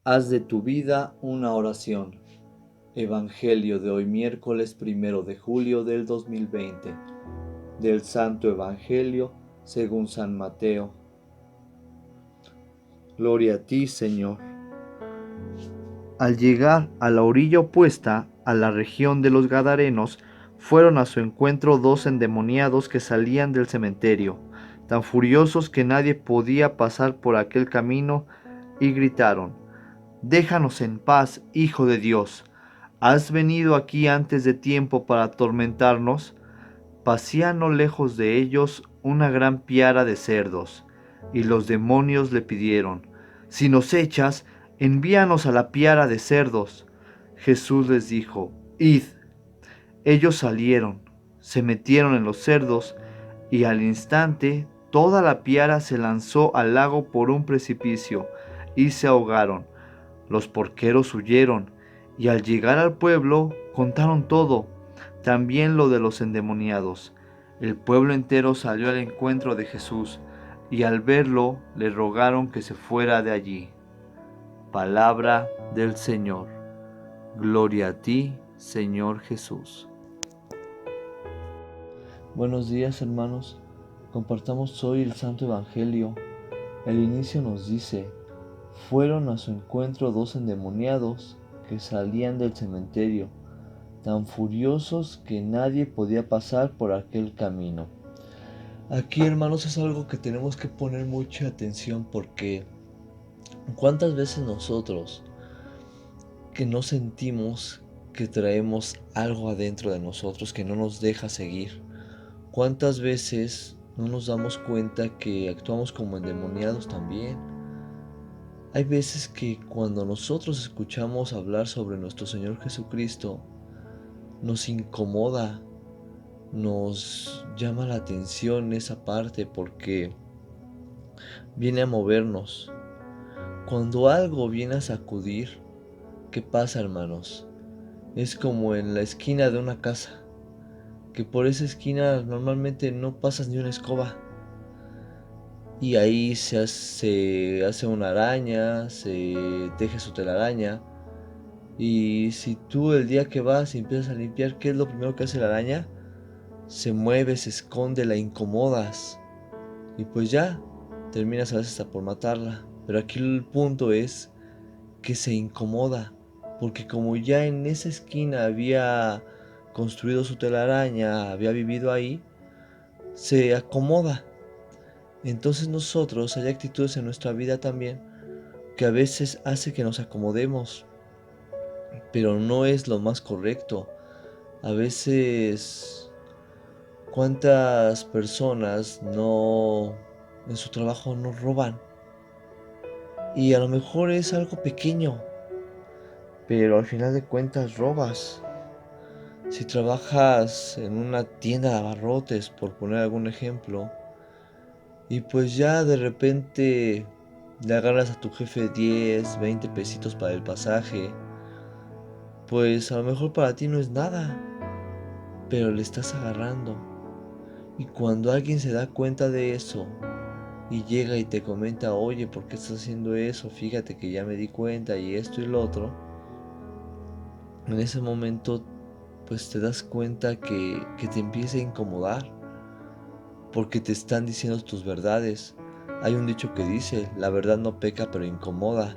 Haz de tu vida una oración. Evangelio de hoy miércoles 1 de julio del 2020. Del Santo Evangelio según San Mateo. Gloria a ti, Señor. Al llegar a la orilla opuesta, a la región de los Gadarenos, fueron a su encuentro dos endemoniados que salían del cementerio, tan furiosos que nadie podía pasar por aquel camino, y gritaron: Déjanos en paz, Hijo de Dios. ¿Has venido aquí antes de tiempo para atormentarnos? Pasía no lejos de ellos una gran piara de cerdos, y los demonios le pidieron: Si nos echas, envíanos a la piara de cerdos. Jesús les dijo: Id. Ellos salieron, se metieron en los cerdos, y al instante toda la piara se lanzó al lago por un precipicio, y se ahogaron. Los porqueros huyeron, y al llegar al pueblo contaron todo, también lo de los endemoniados. El pueblo entero salió al encuentro de Jesús, y al verlo le rogaron que se fuera de allí. Palabra del Señor. Gloria a ti, Señor Jesús. Buenos días, hermanos. Compartamos hoy el Santo Evangelio. El inicio nos dice: fueron a su encuentro dos endemoniados que salían del cementerio, tan furiosos que nadie podía pasar por aquel camino. Aquí, hermanos, es algo que tenemos que poner mucha atención, porque ¿cuántas veces nosotros que no sentimos que traemos algo adentro de nosotros que no nos deja seguir? ¿Cuántas veces no nos damos cuenta que actuamos como endemoniados también? Hay veces que cuando nosotros escuchamos hablar sobre nuestro Señor Jesucristo, nos incomoda, nos llama la atención esa parte, porque viene a movernos. Cuando algo viene a sacudir, ¿qué pasa, hermanos? Es como en la esquina de una casa, que por esa esquina normalmente no pasas ni una escoba, y ahí se hace una araña, se teje su telaraña. Y si tú el día que vas y empiezas a limpiar, ¿qué es lo primero que hace la araña? Se mueve, se esconde, la incomodas, y pues ya terminas a veces hasta por matarla. Pero aquí el punto es que se incomoda, porque como ya en esa esquina había construido su telaraña, había vivido ahí, se acomoda. Entonces nosotros, hay actitudes en nuestra vida también que a veces hace que nos acomodemos, pero no es lo más correcto. A veces, ¿cuántas personas no en su trabajo no roban? Y a lo mejor es algo pequeño, pero al final de cuentas robas. Si trabajas en una tienda de abarrotes, por poner algún ejemplo, y pues ya de repente le agarras a tu jefe 10, 20 pesitos para el pasaje, pues a lo mejor para ti no es nada, pero le estás agarrando. Y cuando alguien se da cuenta de eso y llega y te comenta: oye, ¿por qué estás haciendo eso? Fíjate que ya me di cuenta y esto y lo otro. En ese momento pues te das cuenta que te empieza a incomodar, porque te están diciendo tus verdades. Hay un dicho que dice: la verdad no peca pero incomoda.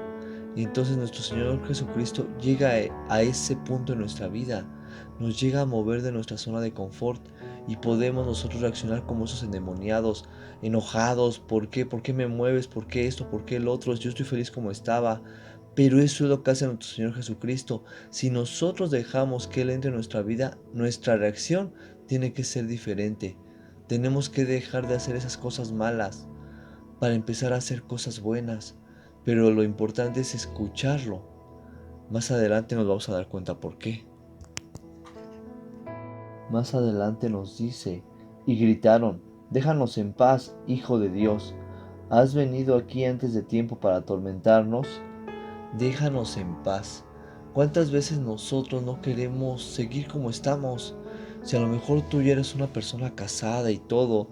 Y entonces nuestro Señor Jesucristo llega a ese punto en nuestra vida, nos llega a mover de nuestra zona de confort, y podemos nosotros reaccionar como esos endemoniados, enojados. ¿Por qué? ¿Por qué me mueves? ¿Por qué esto? ¿Por qué el otro? Yo estoy feliz como estaba. Pero eso es lo que hace nuestro Señor Jesucristo. Si nosotros dejamos que Él entre en nuestra vida, nuestra reacción tiene que ser diferente. Tenemos que dejar de hacer esas cosas malas para empezar a hacer cosas buenas. Pero lo importante es escucharlo. Más adelante nos vamos a dar cuenta por qué. Más adelante nos dice: y gritaron: Déjanos en paz, Hijo de Dios. ¿Has venido aquí antes de tiempo para atormentarnos? Déjanos en paz. ¿Cuántas veces nosotros no queremos seguir como estamos? Si a lo mejor tú ya eres una persona casada y todo,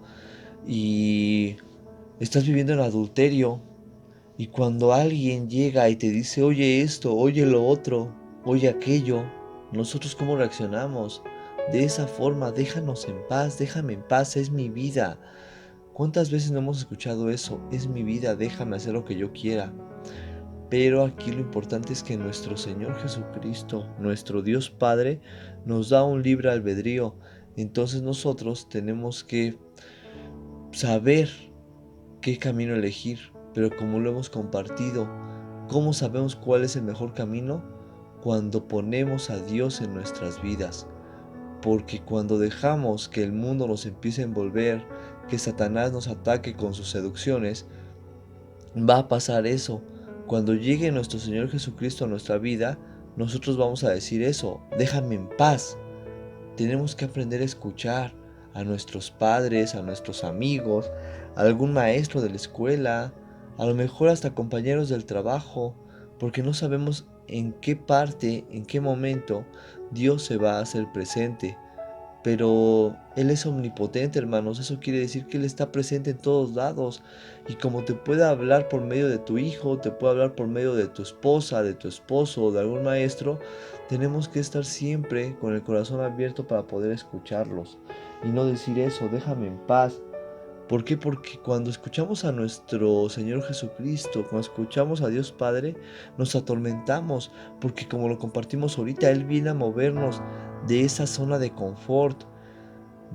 y estás viviendo en adulterio, Y cuando alguien llega y te dice, oye esto, oye lo otro, oye aquello, nosotros cómo reaccionamos. De esa forma, déjanos en paz, déjame en paz, es mi vida. ¿Cuántas veces no hemos escuchado eso? Es mi vida, déjame hacer lo que yo quiera. Pero aquí lo importante es que nuestro Señor Jesucristo, nuestro Dios Padre, nos da un libre albedrío. Entonces nosotros tenemos que saber qué camino elegir. Pero como lo hemos compartido, ¿cómo sabemos cuál es el mejor camino? Cuando ponemos a Dios en nuestras vidas. Porque cuando dejamos que el mundo nos empiece a envolver, que Satanás nos ataque con sus seducciones, va a pasar eso. Cuando llegue nuestro Señor Jesucristo a nuestra vida, nosotros vamos a decir eso, déjame en paz. Tenemos que aprender a escuchar a nuestros padres, a nuestros amigos, a algún maestro de la escuela, a lo mejor hasta compañeros del trabajo, porque no sabemos en qué parte, en qué momento Dios se va a hacer presente. Pero Él es omnipotente, hermanos. Eso quiere decir que Él está presente en todos lados. Y como te puede hablar por medio de tu hijo, te puede hablar por medio de tu esposa, de tu esposo o de algún maestro, tenemos que estar siempre con el corazón abierto para poder escucharlos. Y no decir eso, déjame en paz. ¿Por qué? Porque cuando escuchamos a nuestro Señor Jesucristo, cuando escuchamos a Dios Padre, nos atormentamos, porque como lo compartimos ahorita, Él viene a movernos de esa zona de confort,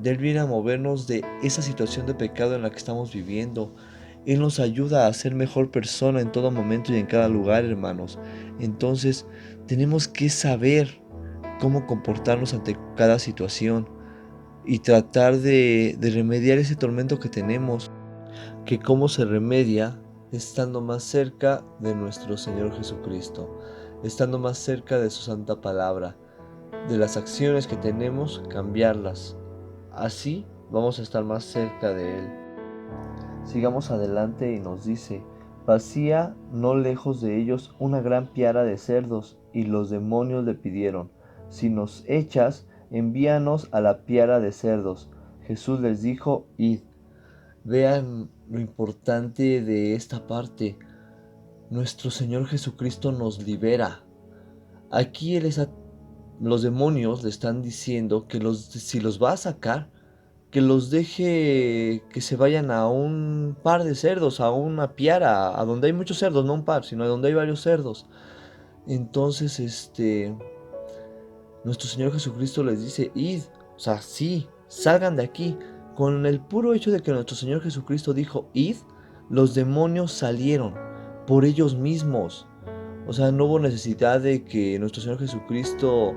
Él viene a movernos de esa situación de pecado en la que estamos viviendo. Él nos ayuda a ser mejor persona en todo momento y en cada lugar, hermanos. Entonces, tenemos que saber cómo comportarnos ante cada situación y tratar de remediar ese tormento que tenemos, que cómo se remedia estando más cerca de nuestro Señor Jesucristo, estando más cerca de su santa palabra, de las acciones que tenemos, cambiarlas. Así vamos a estar más cerca de Él. Sigamos adelante y nos dice, vacía no lejos de ellos una gran piara de cerdos, y los demonios le pidieron, si nos echas, envíanos a la piara de cerdos. Jesús les dijo, id. Vean lo importante de esta parte. Nuestro Señor Jesucristo nos libera. Aquí los demonios le están diciendo que si los va a sacar, que los deje que se vayan a un par de cerdos, a una piara, a donde hay muchos cerdos, no un par, sino a donde hay varios cerdos. Entonces, nuestro Señor Jesucristo les dice, id, o sea, sí, salgan de aquí. Con el puro hecho de que nuestro Señor Jesucristo dijo, id, los demonios salieron por ellos mismos. O sea, no hubo necesidad de que nuestro Señor Jesucristo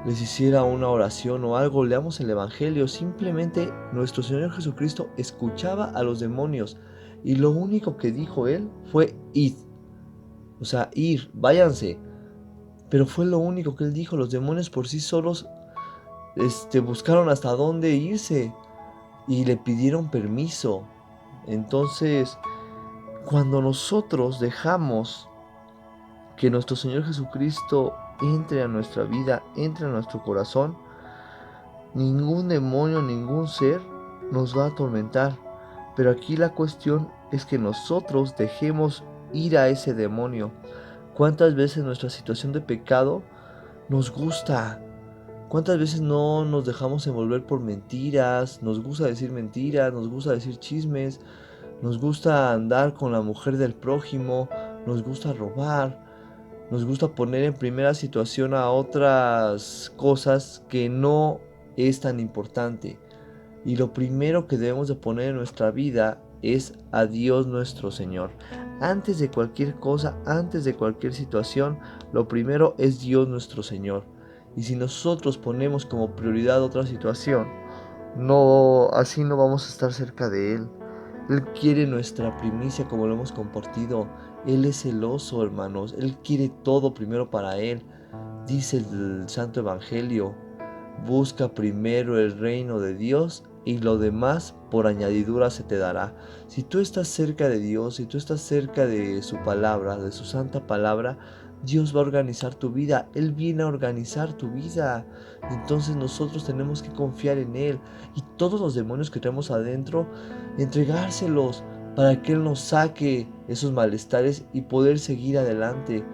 les hiciera una oración o algo. Leamos el Evangelio. Simplemente nuestro Señor Jesucristo escuchaba a los demonios y lo único que dijo Él fue id. O sea, ir, váyanse. Pero fue lo único que Él dijo. Los demonios por sí solos buscaron hasta dónde irse y le pidieron permiso. Entonces, cuando nosotros dejamos que nuestro Señor Jesucristo entre a nuestra vida, entre a nuestro corazón, ningún demonio, ningún ser nos va a atormentar. Pero aquí la cuestión es que nosotros dejemos ir a ese demonio. ¿Cuántas veces nuestra situación de pecado nos gusta? ¿Cuántas veces no nos dejamos envolver por mentiras? Nos gusta decir mentiras, nos gusta decir chismes, nos gusta andar con la mujer del prójimo, nos gusta robar, nos gusta poner en primera situación a otras cosas que no es tan importante. Y lo primero que debemos de poner en nuestra vida es a Dios nuestro Señor. Antes de cualquier cosa, antes de cualquier situación, lo primero es Dios nuestro Señor. Y si nosotros ponemos como prioridad otra situación, así no vamos a estar cerca de Él. Él quiere nuestra primicia como lo hemos compartido. Él es celoso, hermanos. Él quiere todo primero para Él. Dice el Santo Evangelio, busca primero el reino de Dios y lo demás por añadidura se te dará. Si tú estás cerca de Dios, si tú estás cerca de su palabra, de su santa palabra, Dios va a organizar tu vida. Él viene a organizar tu vida. Entonces nosotros tenemos que confiar en Él. Y todos los demonios que tenemos adentro, entregárselos. para que Él nos saque esos malestares y poder seguir adelante.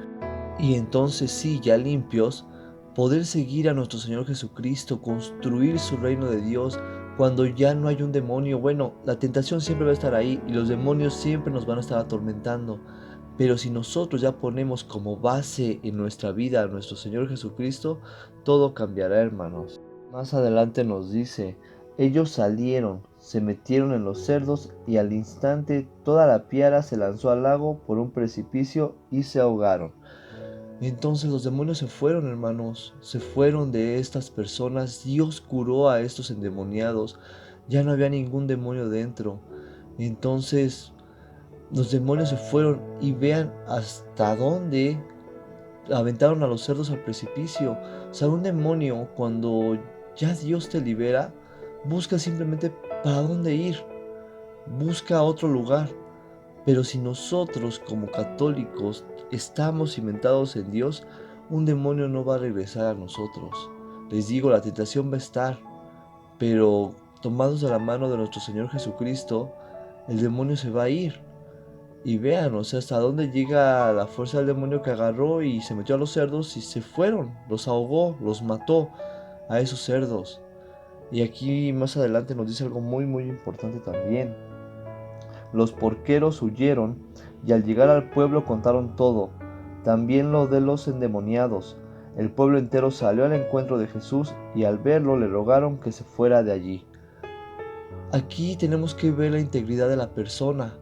Y entonces sí, ya limpios, poder seguir a nuestro Señor Jesucristo, construir su reino de Dios, cuando ya no hay un demonio. Bueno, la tentación siempre va a estar ahí y los demonios siempre nos van a estar atormentando. Pero si nosotros ya ponemos como base en nuestra vida a nuestro Señor Jesucristo, todo cambiará, hermanos. Más adelante nos dice, ellos salieron, se metieron en los cerdos y al instante toda la piara se lanzó al lago por un precipicio y se ahogaron. Entonces los demonios se fueron, hermanos, se fueron de estas personas. Dios curó a estos endemoniados, ya no había ningún demonio dentro. Entonces los demonios se fueron y vean hasta dónde aventaron a los cerdos al precipicio. O sea, un demonio, cuando ya Dios te libera, busca simplemente para dónde ir, busca otro lugar. Pero si nosotros como católicos estamos cimentados en Dios, un demonio no va a regresar a nosotros. Les digo, la tentación va a estar, pero tomados de la mano de nuestro Señor Jesucristo, el demonio se va a ir. Y vean, o sea, hasta dónde llega la fuerza del demonio, que agarró y se metió a los cerdos y se fueron, los ahogó, los mató a esos cerdos. Y aquí más adelante nos dice algo muy importante también. Los porqueros huyeron y al llegar al pueblo contaron todo, también lo de los endemoniados. El pueblo entero salió al encuentro de Jesús y al verlo le rogaron que se fuera de allí. Aquí tenemos que ver la integridad de la persona.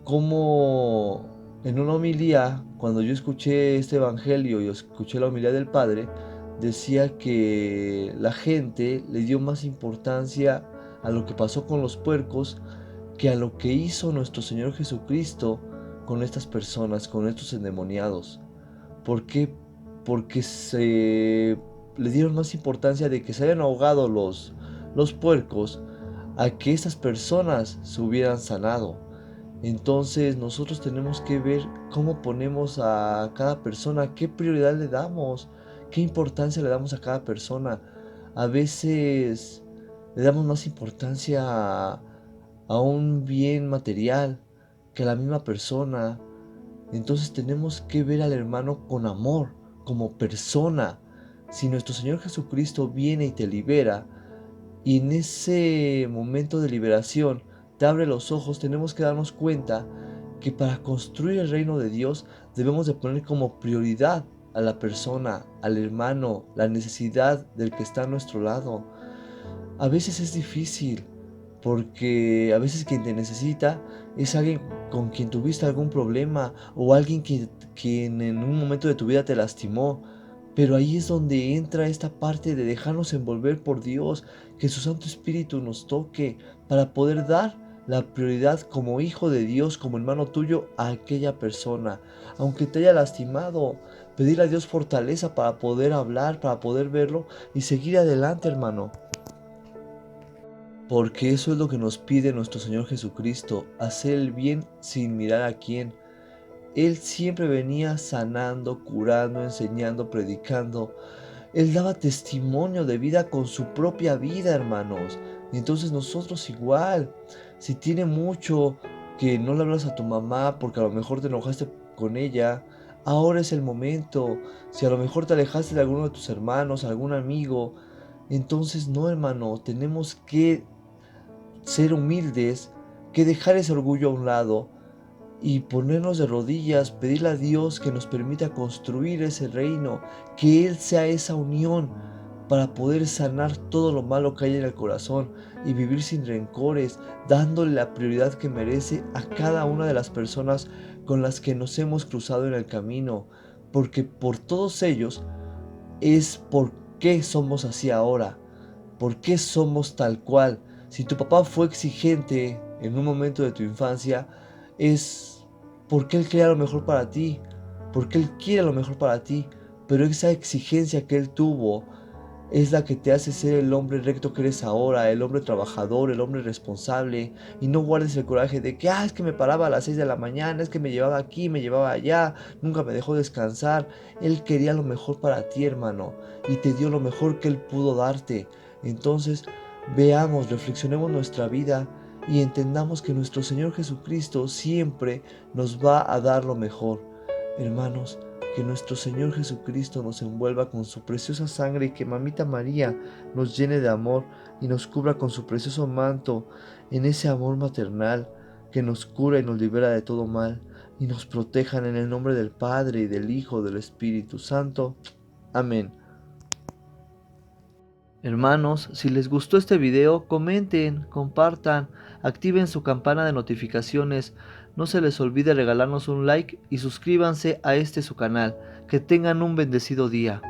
Como en una homilía, cuando yo escuché este evangelio y escuché la homilía del Padre, decía que la gente le dio más importancia a lo que pasó con los puercos que a lo que hizo nuestro Señor Jesucristo con estas personas, con estos endemoniados. ¿Por qué? Porque se le dieron más importancia de que se hayan ahogado los puercos a que estas personas se hubieran sanado. Entonces nosotros tenemos que ver cómo ponemos a cada persona, qué prioridad le damos, qué importancia le damos a cada persona. A veces le damos más importancia a un bien material que a la misma persona. Entonces tenemos que ver al hermano con amor, como persona. Si nuestro Señor Jesucristo viene y te libera, y en ese momento de liberación te abre los ojos, tenemos que darnos cuenta que para construir el reino de Dios debemos de poner como prioridad a la persona, al hermano, la necesidad del que está a nuestro lado. A veces es difícil, porque a veces quien te necesita es alguien con quien tuviste algún problema o alguien quien en un momento de tu vida te lastimó. Pero ahí es donde entra esta parte de dejarnos envolver por Dios, que su Santo Espíritu nos toque para poder dar la prioridad como hijo de Dios, como hermano tuyo, a aquella persona. Aunque te haya lastimado, pedirle a Dios fortaleza para poder hablar, para poder verlo y seguir adelante, hermano. Porque eso es lo que nos pide nuestro Señor Jesucristo, hacer el bien sin mirar a quién. Él siempre venía sanando, curando, enseñando, predicando. Él daba testimonio de vida con su propia vida, hermanos. Y entonces nosotros igual, si tiene mucho que no le hablas a tu mamá porque a lo mejor te enojaste con ella, ahora es el momento. Si a lo mejor te alejaste de alguno de tus hermanos, algún amigo, entonces no, hermano, tenemos que ser humildes, que dejar ese orgullo a un lado y ponernos de rodillas, pedirle a Dios que nos permita construir ese reino, que Él sea esa unión para poder sanar todo lo malo que hay en el corazón y vivir sin rencores, dándole la prioridad que merece a cada una de las personas con las que nos hemos cruzado en el camino, porque por todos ellos es por qué somos así ahora, por qué somos tal cual. Si tu papá fue exigente en un momento de tu infancia, es porque él quería lo mejor para ti, porque él quiere lo mejor para ti, pero esa exigencia que él tuvo es la que te hace ser el hombre recto que eres ahora, el hombre trabajador, el hombre responsable, y no guardes el coraje de que, es que me paraba a las 6 de la mañana, es que me llevaba aquí, me llevaba allá, nunca me dejó descansar. Él quería lo mejor para ti, hermano, y te dio lo mejor que él pudo darte. Entonces, veamos, reflexionemos nuestra vida y entendamos que nuestro Señor Jesucristo siempre nos va a dar lo mejor. Hermanos, que nuestro Señor Jesucristo nos envuelva con su preciosa sangre y que Mamita María nos llene de amor y nos cubra con su precioso manto en ese amor maternal que nos cura y nos libera de todo mal y nos protejan en el nombre del Padre y del Hijo y del Espíritu Santo. Amén. Hermanos, si les gustó este video, comenten, compartan, activen su campana de notificaciones, no se les olvide regalarnos un like y suscríbanse a su canal. Que tengan un bendecido día.